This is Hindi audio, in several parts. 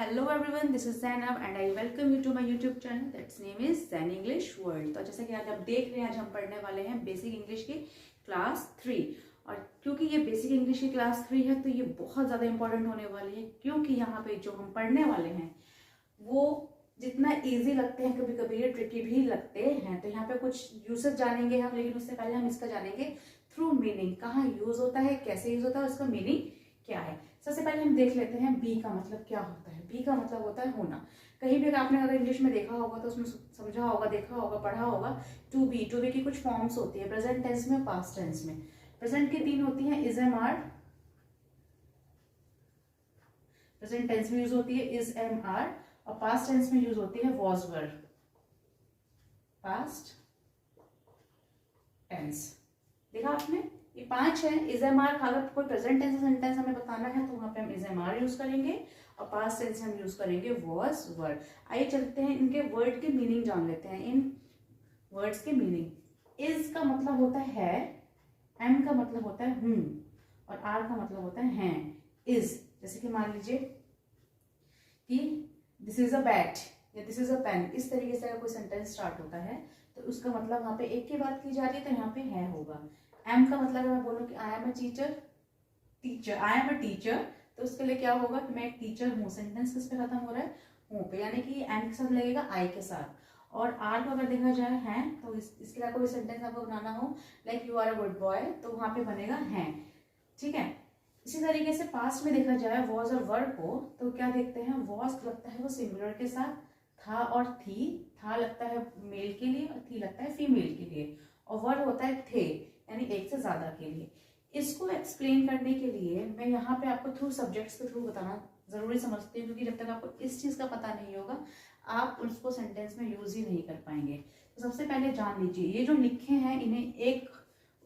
Hello everyone, this is Zainab and I welcome you to my YouTube channel. That's name is Zain English World. तो जैसा कि आज आप देख रहे हैं, आज हम पढ़ने वाले हैं बेसिक इंग्लिश की क्लास 3। और क्योंकि ये बेसिक इंग्लिश की क्लास 3 है तो ये बहुत ज़्यादा इंपॉर्टेंट होने वाली है, क्योंकि यहाँ पे जो हम पढ़ने वाले हैं वो जितना इजी लगते हैं कभी कभी ये ट्रिकी भी लगते हैं। तो यहाँ पे कुछ यूसेज जानेंगे हम, लेकिन उससे पहले हम इसका जानेंगे थ्रू मीनिंग, कहाँ यूज होता है, कैसे यूज होता है, उसका मीनिंग क्या है। सबसे पहले हम देख लेते हैं बी का मतलब क्या होता है। बी का मतलब होता है होना। कहीं भी आपने अगर इंग्लिश में देखा होगा तो उसमें समझा होगा, देखा होगा, पढ़ा होगा। टू बी की कुछ फॉर्म्स होती है प्रेजेंट टेंस में, पास्ट टेंस में। प्रेजेंट की 3 होती है, is am are, present tense में यूज होती है इज एम आर, और पास्ट टेंस में यूज होती है वॉज वर, पास्ट टेंस। देखा आपने, ये 5 है। इज एम आर, अगर कोई प्रेजेंट टेंस सेंटेंस हमें बताना है तो वहां पे हम इज एम आर यूज करेंगे, और पास्ट टेंस हम यूज करेंगे वॉज वर। आइए चलते हैं इनके वर्ड के मीनिंग जान लेते हैं। इन वर्ड्स के मीनिंग, इज का मतलब होता है, एम का मतलब होता है हूं, और आर का मतलब होता है हैं। इज, जैसे कि मान लीजिए कि दिस इज अ बैट या दिस इज अ पेन, इस तरीके से अगर कोई सेंटेंस स्टार्ट होता है तो उसका मतलब वहां पे एक की बात की जा रही है तो यहाँ पे है होगा। एम का मतलब मैं बोलूँ कि आई am a teacher, I am a teacher, तो उसके लिए क्या होगा कि मैं एक टीचर हूँ। सेंटेंस किस पे खत्म हो रहा है, हूँ पे, यानी कि एम के साथ लगेगा आई के साथ। और आर को अगर देखा जाए हैं, तो इसके लिए कोई सेंटेंस आपको बनाना हो like you are a good boy, तो वहां पे बनेगा हैं। ठीक है। इसी तरीके से पास्ट में देखा जाए वॉज और वर को, तो क्या देखते हैं, वॉज लगता है वो सिंगुलर के साथ, था और थी, था लगता है मेल के लिए और थी लगता है फीमेल के लिए, और वर होता है थे, यानी एक से ज्यादा के लिए। इसको एक्सप्लेन करने के लिए मैं यहाँ पे आपको थ्रू सब्जेक्ट्स के थ्रू बताना जरूरी समझती हूँ, क्योंकि जब तक आपको इस चीज का पता नहीं होगा आप उसको सेंटेंस में यूज ही नहीं कर पाएंगे। तो सबसे पहले जान लीजिए, ये जो लिखे हैं इन्हें एक,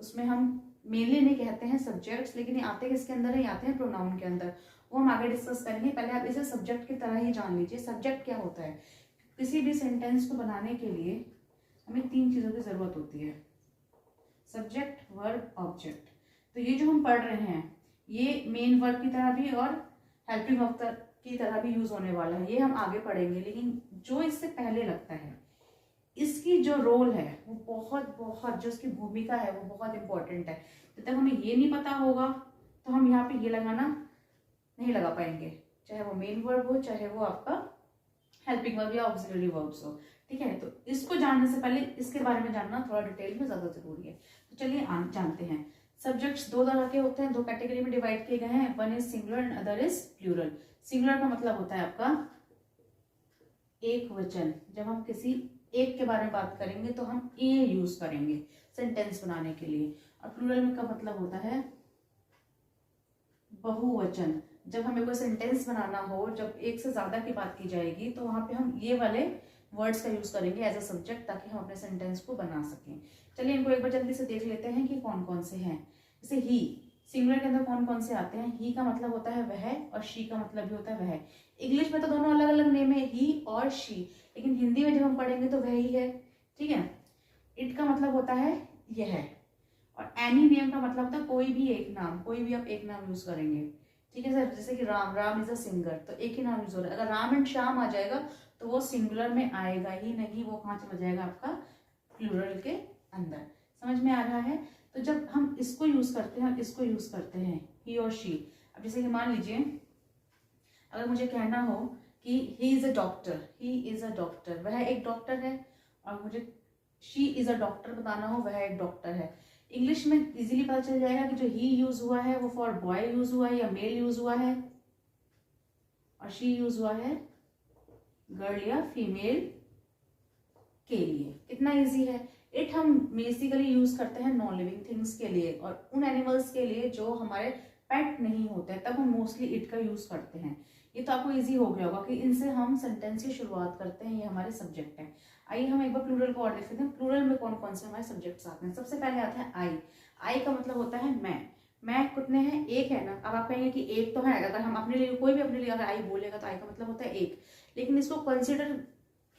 उसमें हम मेनली नहीं कहते हैं सब्जेक्ट्स, लेकिन ये आते किसके अंदर है, ये आते हैं प्रोनाउन के अंदर। वो हम आगे डिस्कस करेंगे। पहले आप इसे सब्जेक्ट की तरह ही जान लीजिए। सब्जेक्ट क्या होता है, किसी भी सेंटेंस को बनाने के लिए हमें 3 चीजों की जरूरत होती है, सब्जेक्ट, वर्ब, ऑब्जेक्ट। तो ये जो हम पढ़ रहे हैं ये मेन वर्ब की तरह भी और हेल्पिंग वर्ब की तरह भी यूज होने वाला है, ये हम आगे पढ़ेंगे। लेकिन जो इससे पहले लगता है, इसकी जो रोल है वो बहुत बहुत, जो इसकी भूमिका है वो बहुत इंपॉर्टेंट है। जब तक हमें ये नहीं पता होगा तो हम यहाँ पे ये लगाना नहीं लगा पाएंगे, चाहे वो मेन वर्ब हो, चाहे वो आपका हेल्पिंग वर्ब या ऑक्सिलरी वर्ब्स हो। ठीक है। तो इसको जानने से पहले इसके बारे में जानना थोड़ा डिटेल में ज्यादा जरूरी है। तो चलिए जानते हैं। सब्जेक्ट्स 2 तरह के होते हैं, 2 कैटेगरी में डिवाइड किए गए हैं। One is singular and other is plural. Singular का मतलब होता है आपका एक वचन। जब हम किसी एक के बारे में बात करेंगे तो हम ए यूज करेंगे सेंटेंस बनाने के लिए। और प्लूरल का मतलब होता है बहुवचन। जब हमें कोई सेंटेंस बनाना हो, जब एक से ज्यादा की बात की जाएगी तो वहां पे हम ये वाले वर्ड्स का यूज करेंगे एज अ सब्जेक्ट, ताकि हम अपने सेंटेंस को बना सकें। चलिए इनको एक बार जल्दी से देख लेते हैं कि कौन कौन से हैं। जैसे ही, सिंगुलर के अंदर कौन कौन से आते हैं। ही का मतलब होता है वह, और शी का मतलब भी होता है वह। इंग्लिश में तो दोनों अलग अलग नेम है, ही और शी, लेकिन हिंदी में जब हम पढ़ेंगे तो वह ही है। ठीक है। इट का मतलब होता है यह, और एनी नेम का मतलब होता है कोई भी एक नाम, कोई भी आप एक नाम यूज करेंगे। ठीक है सर, जैसे कि Ram, Ram is a singer, तो एक ही नाम यूज हो रहा है। अगर राम एंड श्याम आ जाएगा तो वो सिंगुलर में आएगा ही नहीं, वो कहाँ चला जाएगा आपका प्लूरल के अंदर। समझ में आ रहा है। तो जब हम इसको यूज करते हैं और इसको यूज करते हैं, ही और शी। अब जैसे कि मान लीजिए अगर मुझे कहना हो कि he is a doctor, he is a doctor, वह एक डॉक्टर है, और मुझे शी इज अ डॉक्टर बताना हो, वह एक डॉक्टर है। इंग्लिश में इजीली पता चल जाएगा कि जो ही यूज हुआ है वो फॉर बॉय यूज हुआ है या मेल यूज हुआ है, और शी यूज हुआ है गर्ल या फीमेल के लिए। कितना इजी है। इट हम बेसिकली यूज करते हैं नॉन लिविंग थिंग्स के लिए और उन एनिमल्स के लिए जो हमारे पेट नहीं होते, तब हम मोस्टली इट का यूज करते हैं। ये तो आपको इजी हो गया होगा कि इनसे हम सेंटेंस की शुरुआत करते हैं, ये हमारे सब्जेक्ट है। आइए हम एक बार प्लूरल को और देख लेते हैं। प्लूरल में कौन कौन से हमारे सब्जेक्ट्स आते हैं। सबसे पहले आता है आई। आई का मतलब होता है मैं कितने हैं, एक है ना। अब आप कहेंगे कि एक तो है, अगर हम अपने लिए, कोई भी अपने लिए अगर आई बोलेगा तो आई का मतलब होता है एक, लेकिन इसको कंसिडर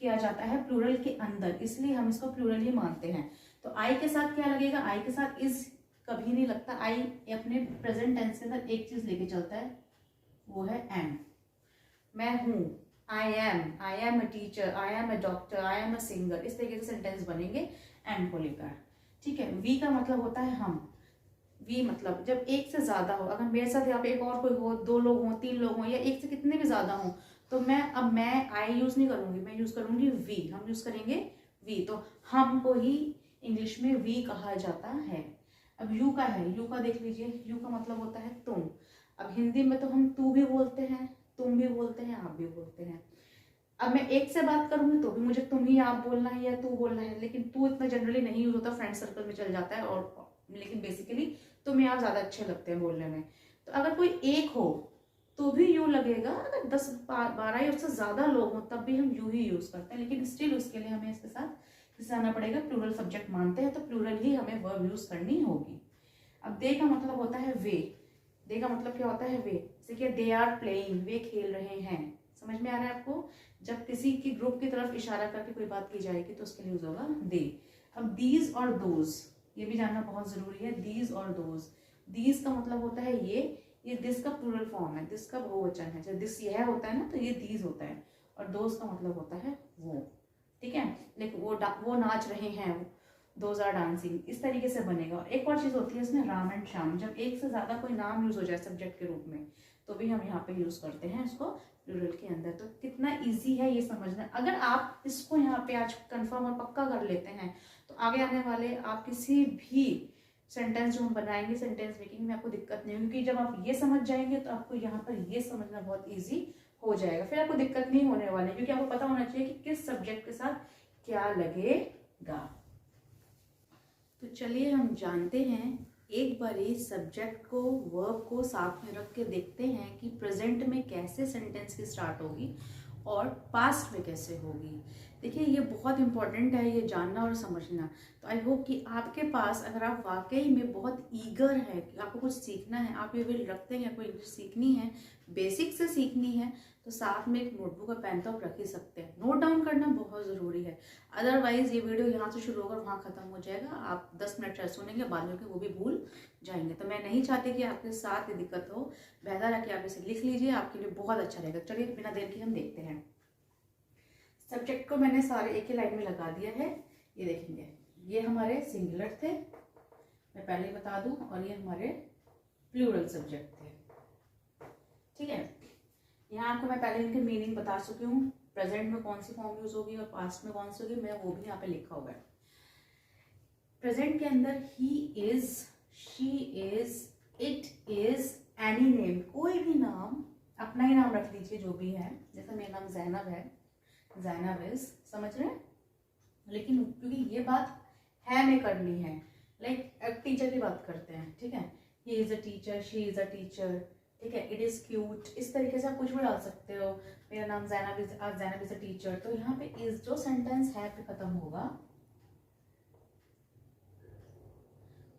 किया जाता है प्लूरल के अंदर, इसलिए हम इसको प्लूरल ही मानते हैं। तो आई के साथ क्या लगेगा, आई के साथ इज कभी नहीं लगता। आई अपने प्रेजेंट टेंस के अंदर एक चीज लेके चलता है, वो है एम। मैं हूँ, आई am a teacher, I am a doctor, I am a singer, इस तरीके से सेंटेंस बनेंगे एम को लेकर। ठीक है। वी का मतलब होता है हम। वी मतलब जब एक से ज्यादा हो, अगर मेरे साथ यहाँ पे एक और कोई हो, 2 लोग हो, 3 लोग हो, या एक से कितने भी ज्यादा हो, तो मैं आई यूज नहीं करूंगी, मैं यूज करूंगी वी। हम यूज करेंगे वी। तो हम को ही इंग्लिश में वी कहा जाता है। अब यू का है, यू का देख लीजिए, यू का मतलब होता है तुम। अब हिंदी में तो हम तू भी बोलते हैं, तुम भी बोलते हैं, आप भी बोलते हैं। अब मैं एक से बात करूंगी तो भी मुझे तुम ही आप बोलना है या तू बोलना है, लेकिन तू इतना जनरली नहीं यूज होता, फ्रेंड सर्कल में चल जाता है, और लेकिन बेसिकली तुम आप ज्यादा अच्छे लगते हैं बोलने में। तो अगर कोई एक हो तो भी यू लगेगा, अगर 10 12 या उससे ज्यादा लोग हो तब भी हम यू ही यूज करते हैं, लेकिन स्टिल उसके लिए हमें इसके साथ किससे आना पड़ेगा, प्लूरल सब्जेक्ट मानते हैं तो प्लूरल ही हमें वर्ब यूज करनी होगी। अब दे का मतलब होता है वे। दे का मतलब क्या होता है, वे। जैसे कि दे आर प्लेइंग, वे खेल रहे हैं। समझ में आ रहा है आपको? जब किसी की ग्रुप की तरफ इशारा करके कोई बात की जाएगी तो उसके लिए यूज होगा दे। अब दीज और दोज, ये भी जानना बहुत जरूरी है। दीज और दोज, दीज का मतलब होता है ये दिस का प्लूरल फॉर्म है, दिस का बहुवचन है। जब दिस यह होता है ना तो ये दीज होता है, और दोज का मतलब होता है वो। ठीक है। लेकिन वो नाच रहे हैं, दोज आर डांसिंग, इस तरीके से बनेगा। और एक और चीज होती है इसमें, राम एंड श्याम। जब एक से ज्यादा कोई नाम यूज हो जाए सब्जेक्ट के रूप में तो भी हम यहाँ पे यूज करते हैं इसको प्लूरल के अंदर। तो कितना इजी है ये समझना। अगर आप इसको यहाँ पे आज कंफर्म और पक्का कर लेते हैं तो आगे आने वाले आप किसी भी सेंटेंस जो हम बनाएंगे सेंटेंस मेकिंग में आपको दिक्कत नहीं होगी, क्योंकि जब आप ये समझ जाएंगे तो आपको यहाँ पर ये समझना बहुत ईजी हो जाएगा। फिर आपको दिक्कत नहीं होने वाली, क्योंकि आपको पता होना चाहिए कि किस सब्जेक्ट के साथ क्या लगेगा। तो चलिए हम जानते हैं एक बार इस सब्जेक्ट को, वर्ब को साथ में रख के देखते हैं कि प्रेजेंट में कैसे सेंटेंस की स्टार्ट होगी और पास्ट में कैसे होगी। देखिए ये बहुत इंपॉर्टेंट है ये जानना और समझना। तो आई होप कि आपके पास, अगर आप वाकई में बहुत ईगर है कि आपको कुछ सीखना है, आप ये विल रखते हैं आपको इंग्लिश सीखनी है, बेसिक से सीखनी है, तो साथ में एक नोटबुक और पेन तो आप रख ही सकते हैं। नोट डाउन करना बहुत ज़रूरी है, अदरवाइज ये वीडियो यहाँ से शुरू होकर वहाँ ख़त्म हो जाएगा, आप 10 मिनट शायद सुनेंगे, बाद में वो भी भूल जाएंगे। तो मैं नहीं चाहती कि आपके साथ ये दिक्कत हो, बेहतर है कि आप इसे लिख लीजिए, आपके लिए बहुत अच्छा रहेगा। चलिए बिना देर के हम देखते हैं। सब्जेक्ट को मैंने सारे एक ही लाइन में लगा दिया है, ये देखेंगे। ये हमारे सिंगुलर थे, मैं पहले ही बता दूं, और ये हमारे प्लूरल सब्जेक्ट थे। ठीक है। यहाँ आपको मैं पहले इनके मीनिंग बता चुकी हूँ, प्रेजेंट में कौन सी फॉर्म यूज होगी और पास्ट में कौन सी होगी, मैं वो भी यहाँ पे लिखा हुआ है। प्रेजेंट के अंदर he is, she is, it is, any name, कोई भी नाम, अपना ही नाम रख लीजिए जो भी है। जैसे मेरा नाम जैनब है, जैनब इज, समझ रहे हैं? लेकिन क्योंकि ये बात है में करनी है, लाइक टीचर की बात करते हैं। ठीक है। He is a teacher, she is a teacher. ठीक है। इट इज क्यूट, इस तरीके से आप कुछ भी डाल सकते हो। मेरा नाम जैनब इज अ टीचर, तो यहाँ पे इज जो सेंटेंस है पे खत्म होगा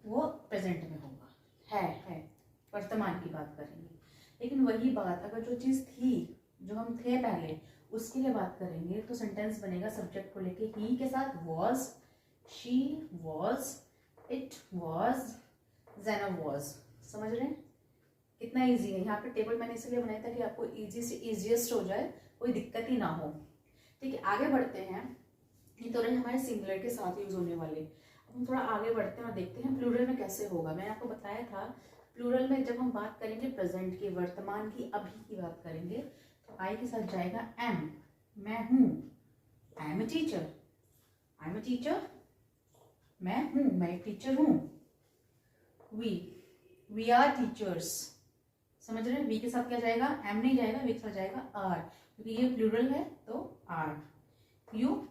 वो प्रेजेंट में होगा, है वर्तमान की बात करेंगे। लेकिन वही बात अगर जो चीज थी, जो हम थे पहले, उसके लिए बात करेंगे तो सेंटेंस बनेगा सब्जेक्ट को लेके ही के साथ, was, she was, it was, Zainab was. समझ रहे हैं? कितना इजी है। यहाँ पे टेबल मैंने इसलिए बनाया था कि आपको इजी से इजीएस्ट हो जाए, कोई दिक्कत ही ना हो। ठीक है। आगे बढ़ते हैं। ये तो रहे हमारे सिंगुलर के साथ यूज होने वाले। अब हम थोड़ा आगे बढ़ते हैं और देखते हैं प्लूरल में कैसे होगा। मैंने आपको बताया था प्लूरल में जब हम बात करेंगे प्रेजेंट की, वर्तमान की, अभी की बात करेंगे, तो आई के साथ जाएगा एम, मैं हूं, I am a teacher, I am a teacher, मैं हूं, मैं एक टीचर हूं। We are teachers. समझ रहे हैं? वी के साथ क्या जाएगा, एम नहीं जाएगा, वी के साथ जाएगा आर, क्योंकि ये प्लूरल है तो आर। यू,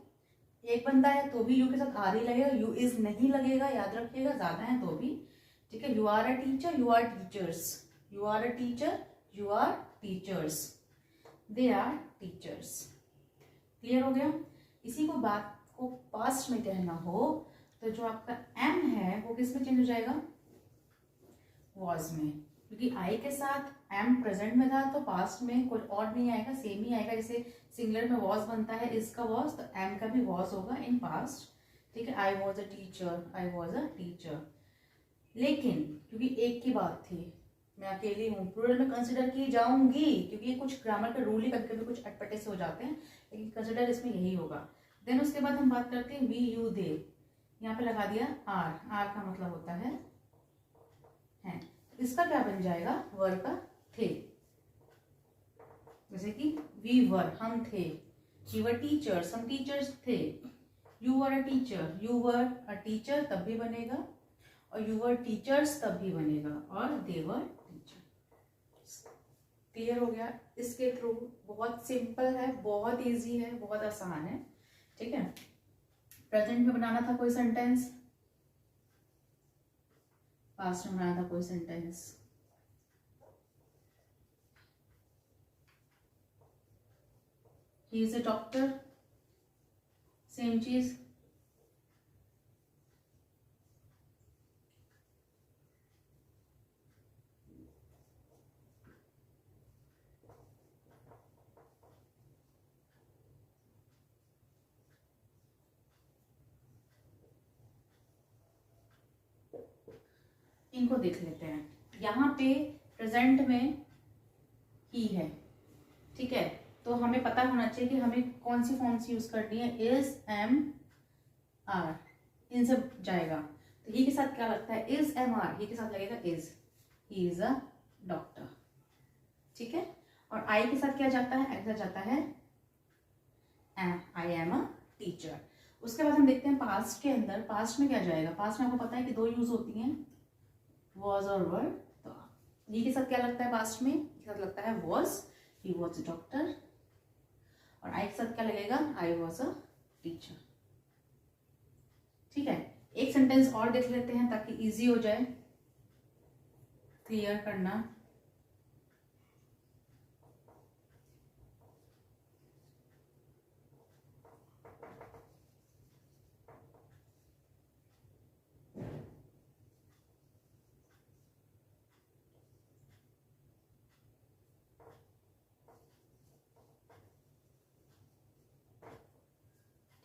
एक बंदा है तो भी यू के साथ आर ही लगेगा, यू इज नहीं लगेगा, याद रखिएगा, ज्यादा है तो भी। ठीक है। You are a teacher, you are teachers, you are a teacher, you are teachers, they are teachers. Clear हो गया? इसी को बात को पास्ट में कहना हो तो जो आपका एम है वो किस में चेंज हो जाएगा, वॉज में, क्योंकि आई के साथ एम प्रेजेंट में था तो पास्ट में कोई और नहीं आएगा, सेम ही आएगा। जैसे सिंगुलर में वॉज बनता है, इसका वॉज, तो एम का भी वॉज होगा इन पास्ट। ठीक है। I was a teacher, I was a teacher. लेकिन क्योंकि एक की बात थी, मैं अकेली हूँ, प्लूरल में कंसिडर की जाऊंगी, क्योंकि कुछ ग्रामर के रूल ही कभी कभी कुछ अटपटे से हो जाते हैं, लेकिन कंसिडर इसमें यही होगा। देन उसके बाद हम बात करते हैं वी यू दे, यहाँ पे लगा दिया आर, आर का मतलब होता है इसका क्या बन जाएगा, वर का थे। जैसे कि वी वर, हम थे, वी वर टीचर्स, हम टीचर्स थे, you were a teacher, you were a teacher तब भी बनेगा, और यू वर टीचर्स तब भी बनेगा, और दे वर टीचर। क्लियर हो गया? इसके थ्रू बहुत सिंपल है, बहुत इजी है, बहुत आसान है, ठीक है। प्रेजेंट में बनाना था कोई सेंटेंस, पास्ट में बनाना था कोई sentence, he is a doctor, same चीज, इनको देख लेते हैं। यहाँ पे प्रेजेंट में ही है, ठीक है, तो हमें पता होना चाहिए कि हमें कौन सी फॉर्म्स यूज करनी है, इज, एम, आर, इनसे जाएगा। तो ही के साथ क्या लगता है, इज, एम, आर, ही के साथ लगेगा is, he is a doctor, ठीक है। और आई के साथ क्या जाता है, ऐसा जाता है am, I am a teacher. उसके बाद हम देखते हैं पास्ट के अंदर, पास्ट में क्या जाएगा, पास्ट में आपको पता है कि दो यूज होती हैं, वॉज और वर। तो ही के साथ क्या लगता है पास्ट में, के साथ लगता है was, he was a doctor. और आई के साथ क्या लगेगा, आई वॉज अ टीचर, ठीक है। एक सेंटेंस और देख लेते हैं ताकि इजी हो जाए क्लियर करना।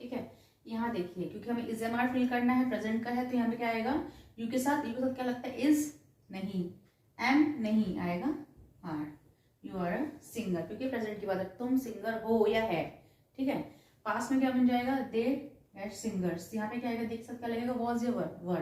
ठीक है, यहाँ देखिए, क्योंकि हमें इज एम आर फिल करना है, प्रेजेंट का है, तो यहाँ पे क्या आएगा, यू के साथ, यू के साथ क्या लगता है, इज नहीं, एम नहीं आएगा, are, you are a singer, क्योंकि प्रेजेंट की बात है, तुम सिंगर हो या है, ठीक है। पास्ट में क्या बन जाएगा, दे एट सिंगर्स, यहाँ पे क्या आएगा, देख सकते क्या लगेगा, वॉज या वर,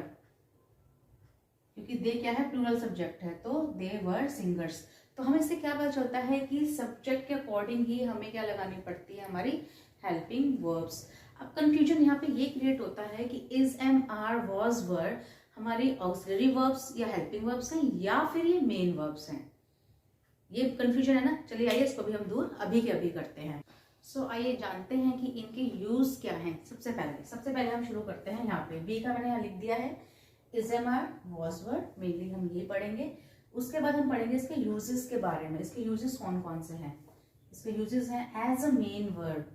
क्योंकि दे क्या है, प्लूरल सब्जेक्ट है, तो दे वर सिंगर्स। तो हमें इससे क्या पता चलता है कि सब्जेक्ट के अकॉर्डिंग ही हमें क्या लगानी पड़ती है, हमारी हेल्पिंग वर्ब्स। अब कंफ्यूजन यहाँ पे ये क्रिएट होता है कि इज, एम, आर, वॉज, वर हमारी ऑक्सिलरी वर्ब्स या हेल्पिंग वर्ब्स हैं, या फिर ये मेन वर्ब्स हैं। ये कंफ्यूजन है ना। चलिए आइए इसको भी हम दूर अभी के अभी करते हैं। सो आइए जानते हैं कि इनके यूज क्या हैं। सबसे पहले हम शुरू करते हैं, यहाँ पे बी का मैंने यहाँ लिख दिया है, is, am, are, was, were, mainly हम ये पढ़ेंगे। उसके बाद हम पढ़ेंगे इसके यूजेस के बारे में, इसके यूजेस कौन कौन से हैं। इसके यूजेस हैं एज अ मेन वर्ब,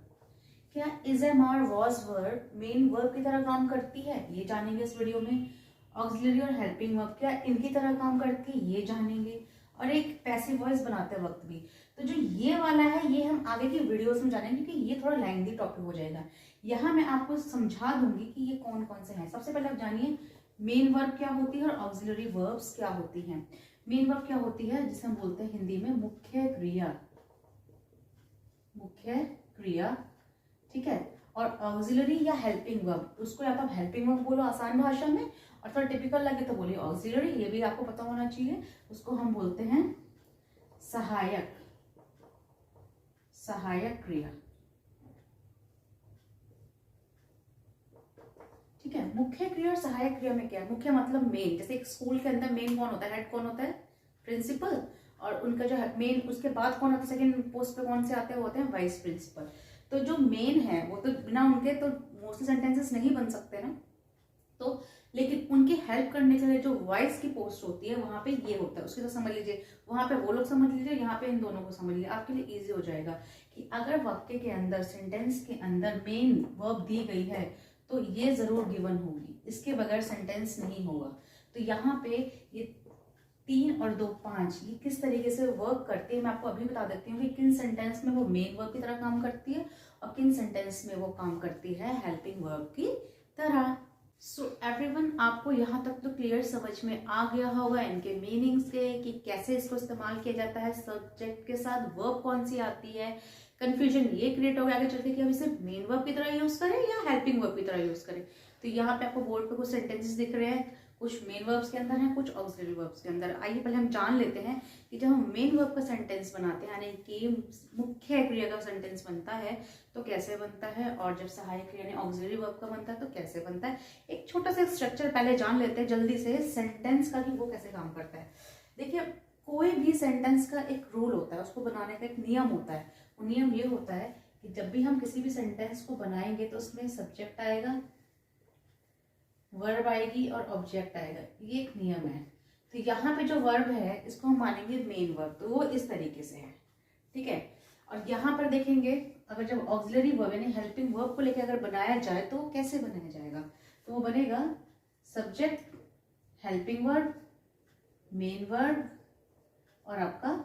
क्या is, am, are, was, were main verb की तरह काम करती है, ये जानेंगे इस वीडियो में। ऑक्सिलरी और हेल्पिंग वर्ब क्या इनकी तरह काम करती है, ये जानेंगे। और एक पैसिव वॉइस बनाते वक्त भी। तो जो ये वाला है ये हम आगे की वीडियोस में जानेंगे, क्योंकि ये थोड़ा लेंथी टॉपिक हो जाएगा। यहाँ मैं आपको समझा दूंगी कि ये कौन कौन से हैं। सबसे पहले आप जानिए मेन वर्ब क्या होती है और ऑक्सिलरी वर्ब्स क्या होती हैं। मेन वर्ब क्या होती है, जिसे हम बोलते हैं हिंदी में मुख्य क्रिया, मुख्य क्रिया, ठीक है। और ऑक्सिलरी या हेल्पिंग वर्ब, उसको या तो आप हेल्पिंग वर्ब बोलो आसान भाषा में, और थोड़ा टिपिकल लगे तो बोलिए ऑक्सिलरी, ये भी आपको पता होना चाहिए। उसको हम बोलते हैं सहायक, सहायक क्रिया, ठीक है। मुख्य क्रिया और सहायक क्रिया में क्या है, मुख्य मतलब मेन, जैसे एक स्कूल के अंदर मेन कौन होता है, हेड कौन होता है, प्रिंसिपल, और उनका जो मेन उसके बाद कौन होता है, सेकंड पोस्ट पे कौन से आते हैं, वो होते हैं वाइस प्रिंसिपल। तो जो मेन है वो तो बिना उनके तो मोस्टली सेंटेंसेस नहीं बन सकते ना, तो लेकिन उनकी हेल्प करने के लिए जो वाइस की पोस्ट होती है वहां पे ये होता है, उसकी तो समझ लीजिए, वहां पे वो लोग समझ लीजिए, यहाँ पे इन दोनों को समझ लीजिए, आपके लिए इजी हो जाएगा कि अगर वाक्य के अंदर, सेंटेंस के अंदर मेन वर्ब दी गई है तो ये जरूर गिवन होगी, इसके बगैर सेंटेंस नहीं होगा। तो यहाँ पे ये 3 और 2 5 ये किस तरीके से वर्क करती है मैं आपको अभी बता देती हूँ कि किन सेंटेंस में वो मेन वर्ब की तरह काम करती है और किन सेंटेंस में वो काम करती है हेल्पिंग वर्ब की तरह। सो एवरीवन, आपको यहाँ तक तो क्लियर समझ में आ गया होगा इनके मीनिंग्स के, कि कैसे इसको इस्तेमाल किया जाता है, सब्जेक्ट के साथ वर्ब कौन सी आती है। कंफ्यूजन ये क्रिएट हो गया आगे चलते कि हम इसे मेन वर्ब की तरह यूज करें या हेल्पिंग वर्ब की तरह यूज करें। तो यहाँ पे आपको बोर्ड पे कुछ सेंटेंसेस दिख रहे हैं, कुछ मेन वर्ब्स के अंदर हैं, कुछ ऑक्सिलरी वर्ब्स के अंदर। आइए पहले हम जान लेते हैं कि जब हम मेन वर्ब का सेंटेंस बनाते हैं, यानी कि मुख्य क्रिया का सेंटेंस बनता है तो कैसे बनता है, और जब सहायक क्रिया यानी ऑक्सिलरी वर्ब का बनता है तो कैसे बनता है। एक छोटा सा स्ट्रक्चर पहले जान लेते हैं जल्दी से सेंटेंस का, कि वो कैसे काम करता है। देखिए, कोई भी सेंटेंस का एक रूल होता है, उसको बनाने का एक नियम होता है। वो नियम ये होता है कि जब भी हम किसी भी सेंटेंस को बनाएंगे तो उसमें सब्जेक्ट आएगा, वर्ब आएगी और ऑब्जेक्ट आएगा। ये एक नियम है। तो यहाँ पे जो वर्ब है इसको हम मानेंगे मेन वर्ब, तो वो इस तरीके से है, ठीक है। और यहाँ पर देखेंगे अगर जब ऑक्सिलरी वर्ब यानी हेल्पिंग वर्ब को लेकर अगर बनाया जाए तो कैसे बनाया जाएगा, तो वो बनेगा subject, helping verb, main verb और आपका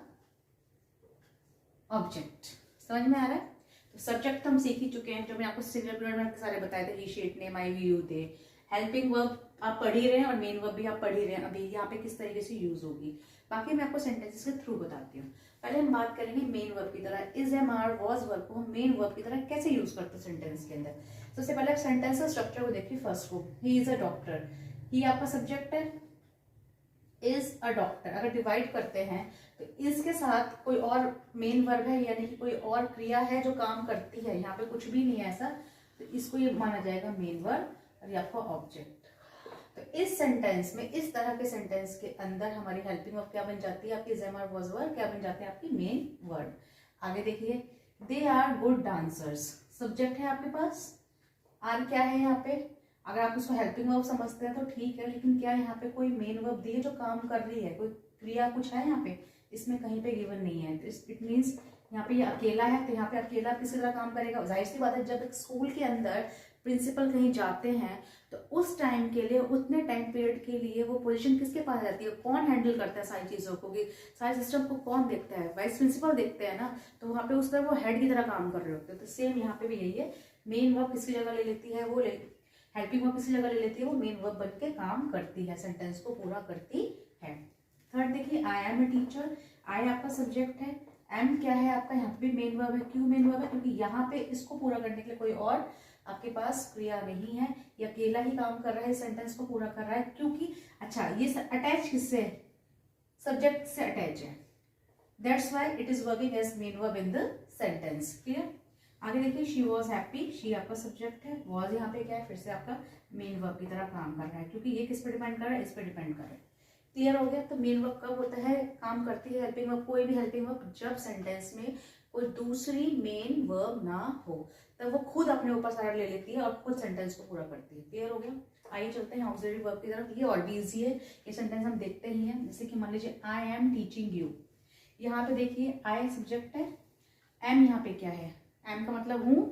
ऑब्जेक्ट। समझ में आ रहा है। तो सब्जेक्ट तो हम सीख ही चुके हैं, जो मैं आपको सिंगुलर प्लूरल में सारे बताए थे, he, she, it, name, I, we, you, they. Helping verb आप पढ़ ही रहे हैं और मेन वर्ब भी आप पढ़ ही रहे हैं, अभी यहाँ पे किस तरीके से यूज होगी। बाकी मैं आपको सेंटेंसेस के थ्रू बताती हूँ। पहले हम बात करेंगे मेन वर्ब की तरह। Is, am, are, was verb को हम मेन वर्ब की तरह कैसे यूज करते हैं सेंटेंस के अंदर। सबसे पहले सेंटेंस का स्ट्रक्चर को देखिए। फर्स्ट को, ही इज अ डॉक्टर, ही आपका सब्जेक्ट है, इज अ डॉक्टर अगर डिवाइड करते हैं तो इसके साथ कोई और मेन वर्ब है, यानी कि कोई और क्रिया है जो काम करती है, यहाँ पे कुछ भी नहीं है ऐसा, तो इसको ये माना जाएगा मेन वर्ब और ये आपका ऑब्जेक्ट। तो इस सेंटेंस में, इस तरह के सेंटेंस के अंदर हमारी हेल्पिंग वर्ब क्या बन जाती है, आपकी is, am, are, was verb क्या बन जाती है, आपकी मेन वर्ब। आगे देखिए, they are good dancers, subject है आपके पास, आर क्या है यहाँ पे, अगर आप उसको हेल्पिंग वर्ब समझते हैं तो ठीक है, लेकिन क्या यहाँ पे कोई मेन वर्ब दी है जो काम कर रही है, कोई क्रिया कुछ है यहाँ पे, इसमें कहीं पे गिवन नहीं है। तो इट मीन्स यहाँ पे ये अकेला है, तो यहाँ पे अकेला किसी तरह काम करेगा। जाहिर सी बात है, जब एक स्कूल के अंदर प्रिंसिपल कहीं जाते हैं तो उस टाइम के लिए, उतने टाइम पीरियड के लिए वो पोजीशन किसके पास रहती है, कौन हैंडल करता है सारी चीजों को, कि सारे सिस्टम को कौन देखता है, वाइस प्रिंसिपल देखते हैं ना। तो वहाँ पे उस तरह वो हेड की तरह काम कर रहे होते हैं। तो सेम यहाँ पे भी यही है, मेन वर्ब किसकी जगह ले लेती है, वो हेल्पिंग वर्ब किसी जगह ले लेती है, वो मेन वर्ब बन के काम करती है, सेंटेंस को पूरा करती है। थर्ड देखिए, आई एम ए टीचर, आई आपका सब्जेक्ट है, एम क्या है आपका, यहाँ पे भी मेन वर्ब है। क्यों मेन वर्ब है, क्योंकि यहाँ पे इसको पूरा करने के लिए कोई और आपके पास क्रिया नहीं है, ये अकेला ही काम कर रहा है, सेंटेंस को पूरा कर रहा है। क्योंकि अच्छा, ये अटैच किससे, सब्जेक्ट से अटैच है, that's why it is working as main verb in the sentence. Clear. आगे देखिए, शी वॉज हैप्पी, शी आपका सब्जेक्ट है, वॉज यहाँ पे क्या है, फिर से आपका मेन वर्ब की तरह काम कर रहा है, क्योंकि ये किस पे डिपेंड कर रहा है, इस पे डिपेंड कर रहा है। क्लियर हो गया। तो मेन वर्ब कब होता है, काम करती है हेल्पिंग वर्ब, कोई भी हेल्पिंग वर्ब जब सेंटेंस में कोई दूसरी मेन वर्ब ना हो, तब वो खुद अपने ऊपर सारा ले लेती है और खुद सेंटेंस को पूरा करती है। क्लियर हो गया। आइए चलते हैं ऑक्सिलरी वर्ब की तरफ। ये और भी इजी है, ये सेंटेंस हम देखते ही हैं। जैसे कि मान लीजिए, आई एम टीचिंग यू, यहाँ पे देखिए आई सब्जेक्ट है, एम यहाँ पे क्या है, एम का मतलब हूँ,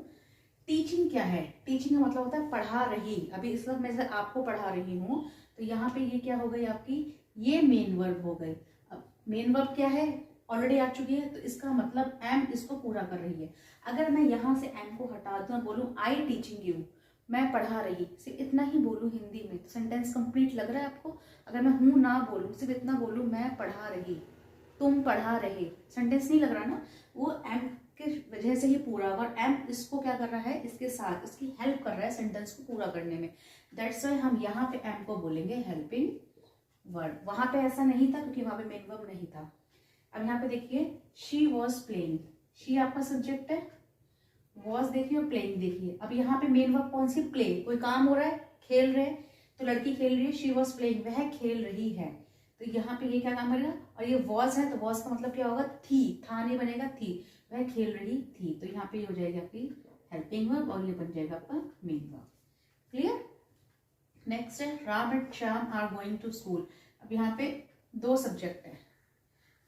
टीचिंग क्या है, टीचिंग का मतलब होता है पढ़ा रही। अभी इस वक्त मैं आपको पढ़ा रही हूँ, तो यहाँ पे ये क्या हो गई आपकी, ये मेन वर्ब हो गई। अब मेन वर्ब क्या है, ऑलरेडी आ चुकी है, तो इसका मतलब एम इसको पूरा कर रही है। अगर मैं यहाँ से एम को हटा दूँ और बोलूँ आई टीचिंग यू, मैं पढ़ा रही, सिर्फ इतना ही बोलूँ हिंदी में, तो सेंटेंस कंप्लीट लग रहा है आपको। अगर मैं हूँ ना बोलूँ, सिर्फ इतना बोलूँ, मैं पढ़ा रही, तुम पढ़ा रहे, सेंटेंस नहीं लग रहा ना, वो एम की वजह से ही पूरा होगा। और एम इसको क्या कर रहा है, इसके साथ इसकी हेल्प कर रहा है सेंटेंस को पूरा करने में। दैट्स व्हाई हम यहाँ पे एम को बोलेंगे हेल्पिंग वर्ब। वहां पे ऐसा नहीं था क्योंकि वहां पे मेन वर्ब नहीं था। अब यहाँ पे देखिए, शी वॉज प्लेइंग, शी आपका सब्जेक्ट है, वॉज देखिए और प्लेइंग देखिए। अब यहाँ पे मेन वर्ब कौन सी, प्ले, कोई काम हो रहा है, खेल रहे, तो लड़की खेल रही है, शी वॉज प्लेइंग, वह खेल रही है, तो यहाँ पे ये क्या काम करेगा। और ये वॉज है, तो वॉज का मतलब क्या होगा, थी, था नहीं बनेगा, थी, वह खेल रही थी, तो यहाँ पे ये हो जाएगी आपकी हेल्पिंग वर्ब और ये बन जाएगा आपका मेन वर्ब। क्लियर। नेक्स्ट है, Ram and Shyam are going to school. अब यहाँ पे दो सब्जेक्ट है,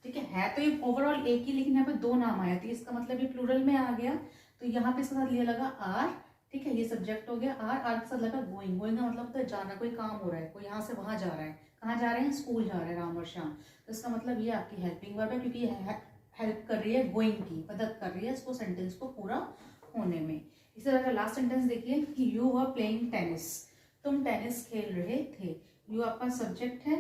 ठीक है तो ये ओवरऑल एक ही, लेकिन यहाँ पे दो नाम आया, तो इसका मतलब ये प्लूरल में आ गया, तो यहाँ पे इसके साथ लिया लगा आर, ठीक है, ये सब्जेक्ट हो गया आर, आर के साथ लगा गोइंग, गोइंग का मतलब होता है जाना, कोई काम हो रहा है, कोई यहाँ से वहां जा रहा है, कहाँ जा रहे हैं, स्कूल जा रहे हैं राम और श्याम, तो इसका मतलब ये आपकी हेल्पिंग वर्ब है, क्योंकि ये हेल्प कर रही है, गोइंग की मदद कर रही है इसको सेंटेंस को पूरा होने में। इसी तरह का लास्ट सेंटेंस देखिए कि यू वर प्लेइंग टेनिस, तुम टेनिस खेल रहे थे। यू आपका सब्जेक्ट है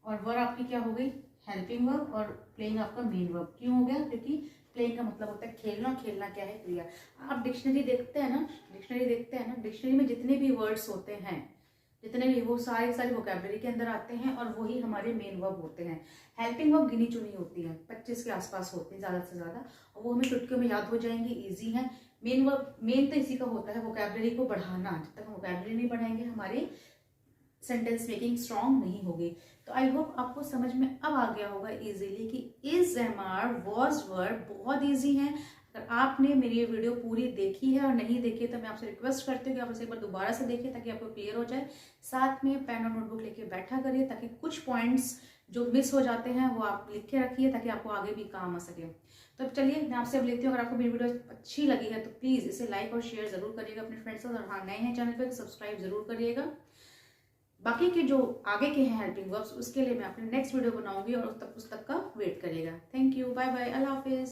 और वर्ब आपकी क्या हो गई, हेल्पिंग वर्ब, और प्लेइंग आपका मेन वर्ब। क्यों हो गया, क्योंकि प्लेइंग का मतलब होता है खेलना, खेलना क्या है, क्रिया। आप डिक्शनरी देखते हैं ना, डिक्शनरी में जितने भी वर्ड्स होते हैं, जितने भी, वो सारे सारे वोकैबुलरी के अंदर आते हैं और वही हमारे मेन वर्ब होते हैं। हेल्पिंग वर्ब गिनी चुनी होती है, 25 के आसपास होती है ज़्यादा से ज़्यादा, और वो हमें चुटकियों में याद हो जाएंगे, ईजी है। मेन वर्ब, मेन तो इसी का होता है वोकैबुलरी को बढ़ाना। जब तक हम वोकैबुलरी नहीं बढ़ाएंगे हमारी सेंटेंस मेकिंग स्ट्रांग नहीं होगी। तो आई होप आपको समझ में अब आ गया होगा इजीली कि is, am are, was, verb बहुत इजी है। अगर आपने मेरी ये वीडियो पूरी देखी है और नहीं देखी है तो मैं आपसे रिक्वेस्ट करती हूँ कि आप इसे एक बार दोबारा से देखिए ताकि आपको क्लियर हो जाए। साथ में पेन और नोटबुक लेके बैठा करिए ताकि कुछ पॉइंट्स जो मिस हो जाते हैं वो आप लिख के रखिए ताकि आपको आगे भी काम आ सके। तो चलिए मैं आपसे अब लेती हूँ, अगर आपको मेरी वीडियो अच्छी लगी है तो प्लीज़ इसे लाइक और शेयर जरूर करिएगा अपने फ्रेंड्स के साथ, और हाँ नए हैं चैनल पर सब्सक्राइब जरूर करिएगा। बाकी के जो आगे के हैं हेल्पिंग वर्ब्स उसके लिए मैं अपने नेक्स्ट वीडियो बनाऊंगी और उस तक का वेट करिएगा। थैंक यू, बाय बाय, अल्लाह हाफिज।